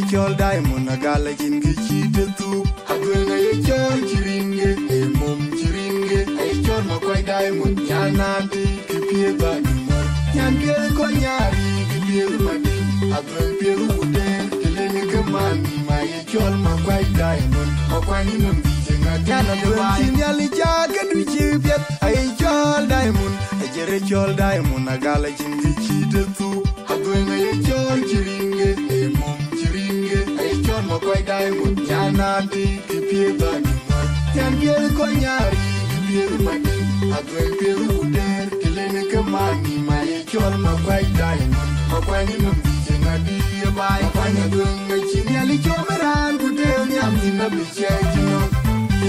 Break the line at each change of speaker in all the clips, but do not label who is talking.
chol diamond a gala jin gi chi te tu adwenga ye chol chiringe e mum chiringe e chol ma kwai diamond nyana di ki pie ba ni mo nyan ke ko nyari ki pie ma di adwen pie ude kele ni gamani ma ye chol ma kwai diamond ma kwai ni mum di nga nyana de ba nyali ja ga du chi pie e chol diamond e jere chol diamond a gala jin gi chi te tu adwenga ye chol chiringe e mum ma kwai diamond nyana di ki pie ba ni mo nyan ke ko nyari ki pie ma di adwen pie uder kele ni gamani ma ye chol ma kwai diamond ma kwai ni mum di nga di ba ba ni dun ga chi nyali chomeran ku de nyam ni na bi che jino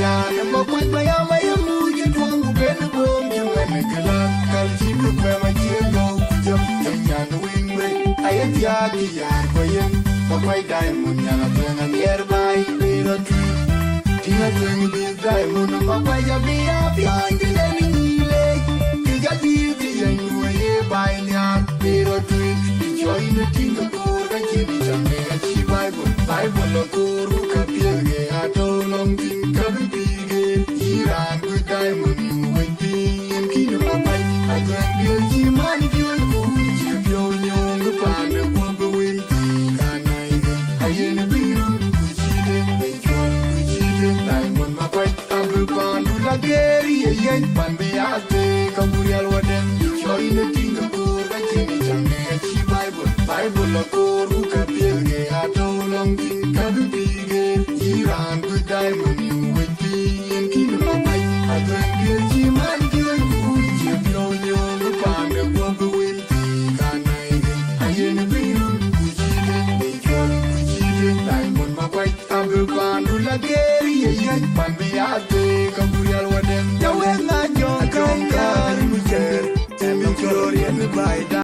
ya na ma kwai ba ya ma ya mu ji twang ku be ni bom ji ma ni kala kal chi ku ba ma chi go ku jam nyan wing we ayat ya ki ya ko yen ma kwai diamond nyana twenga nearby piro tree tinga twenga bi diamond ma kwai ya bi behind the nile kiga bi yenu ye by nya piro tree di joy na tinga kur ga chi bi change ga chi bible lo kur ka pie ge ato long tin ka bi ge iran ku diamond we bi en ki no ma kwai I can't be chi man ki ku chi bio nyong pa ne ku go win ayene biru kuchide bechon kuchide diamond mapai ambu pandu la geri yen panbe ate kaburi alwaden choine tinga kur ga chini change chi bible la kur ka piege ato long tin kadu pige iran ku diamond you with yen kinu mapai adren ge chi man ki ku chi bio nyong pande go win kanai ayene biru kuchide bechon diamond ma kwai ambu pandu la geri yen panbe ate kaburi alwaden yawe na jonka kar mi ker emi chorien bai